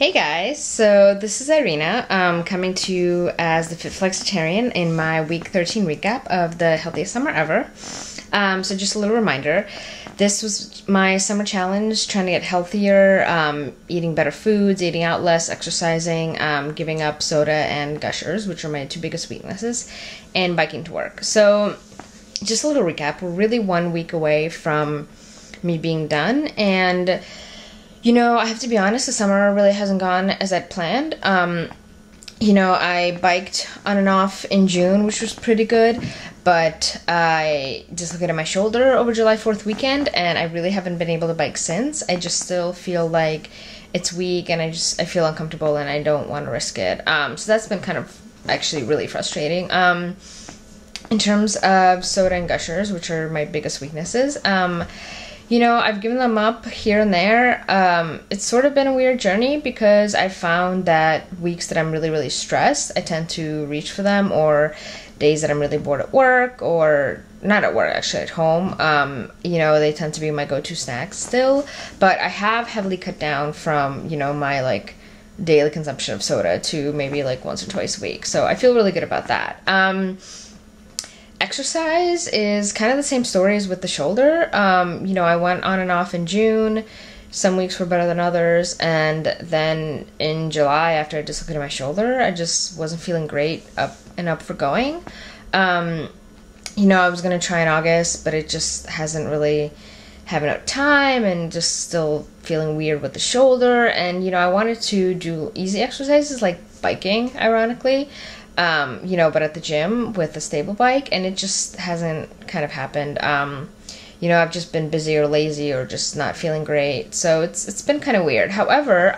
Hey guys, so this is Irina coming to you as the Fit Flexitarian in my week 13 recap of the Healthiest Summer Ever. So just a little reminder, this was my summer challenge, trying to get healthier, eating better foods, eating out less, exercising, giving up soda and Gushers, which are my two biggest weaknesses, and biking to work. So just a little recap, we're really 1 week away from me being done, and you know, I have to be honest, the summer really hasn't gone as I'd planned. You know, I biked on and off in June, which was pretty good, but I dislocated my shoulder over July 4th weekend, and I really haven't been able to bike since. I just still feel like it's weak, and I feel uncomfortable, and I don't want to risk it. So that's been kind of actually really frustrating. In terms of soda and Gushers, which are my biggest weaknesses, you know, I've given them up here and there. It's sort of been a weird journey because I found that weeks that I'm really, really stressed, I tend to reach for them, or days that I'm really bored at work, or not at work, actually at home. You know, they tend to be my go-to snacks still, but I have heavily cut down from, you know, my like daily consumption of soda to maybe like once or twice a week. So I feel really good about that. Exercise is kind of the same story as with the shoulder. You know, I went on and off in June. Some weeks were better than others. And then in July, after I dislocated my shoulder, I just wasn't feeling great up for going. You know, I was going to try in August, but it just hasn't really had enough time, and just still feeling weird with the shoulder. And, you know, I wanted to do easy exercises like biking, ironically. You know, but at the gym with a stable bike, and it just hasn't kind of happened. You know, I've just been busy or lazy or just not feeling great. So it's been kind of weird. However,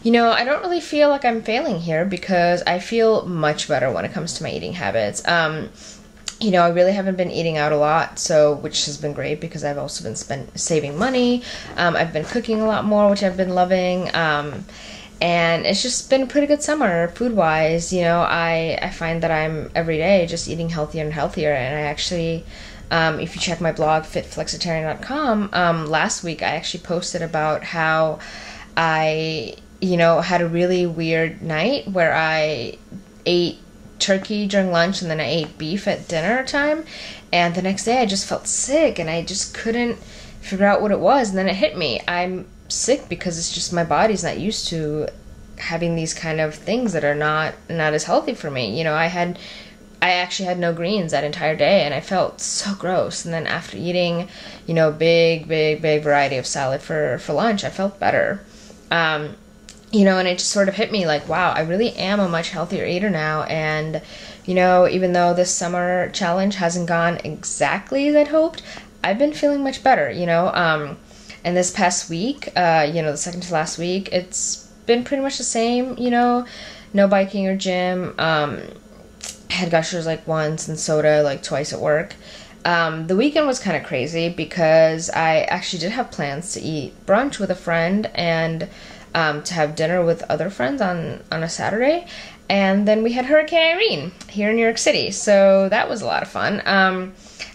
you know, I don't really feel like I'm failing here because I feel much better when it comes to my eating habits. You know, I really haven't been eating out a lot, so which has been great because I've also been saving money. I've been cooking a lot more, which I've been loving. And it's just been a pretty good summer, food-wise. You know, I find that I'm, every day, just eating healthier and healthier. And I actually, if you check my blog, fitflexitarian.com, last week I actually posted about how I, you know, had a really weird night where I ate turkey during lunch and then I ate beef at dinner time. And the next day I just felt sick and I just couldn't figure out what it was. And then it hit me. I'm sick because it's just my body's not used to having these kind of things that are not as healthy for me. You know, I actually had no greens that entire day and I felt so gross. And then after eating, you know, big variety of salad for lunch, I felt better. You know, and it just sort of hit me like, wow, I really am a much healthier eater now. And, you know, even though this summer challenge hasn't gone exactly as I'd hoped, I've been feeling much better, you know. And this past week, you know, the second to last week, it's been pretty much the same, you know, no biking or gym. Had Gushers like once and soda like twice at work. The weekend was kind of crazy because I actually did have plans to eat brunch with a friend and to have dinner with other friends on a Saturday. And then we had Hurricane Irene here in New York City, so that was a lot of fun.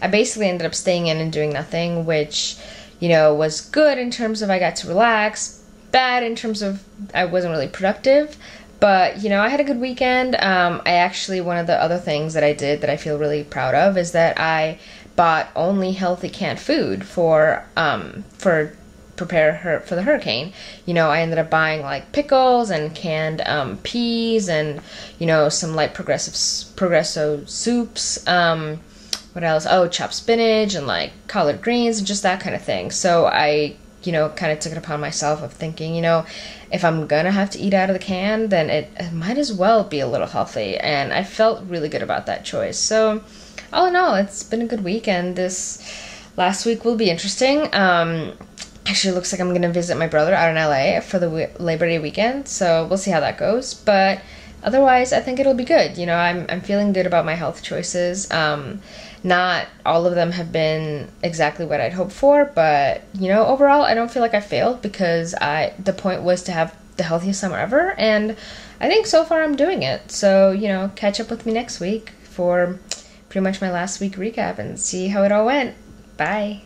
I basically ended up staying in and doing nothing, which, you know, was good in terms of I got to relax, bad in terms of I wasn't really productive, but, you know, I had a good weekend. I actually, one of the other things that I did that I feel really proud of is that I bought only healthy canned food for prepare for the hurricane. You know, I ended up buying like pickles and canned peas and, you know, some light Progresso soups. What else? Oh, chopped spinach and like collard greens and just that kind of thing. So I, you know, kind of took it upon myself of thinking, you know, if I'm gonna have to eat out of the can, then it might as well be a little healthy. And I felt really good about that choice. So all in all, it's been a good week, and this last week will be interesting. Actually, it looks like I'm gonna visit my brother out in LA for the Labor Day weekend, so we'll see how that goes. But otherwise, I think it'll be good. You know, I'm feeling good about my health choices. Not all of them have been exactly what I'd hoped for, but, you know, overall, I don't feel like I failed because the point was to have the healthiest summer ever, and I think so far I'm doing it. So, you know, catch up with me next week for pretty much my last week recap and see how it all went. Bye.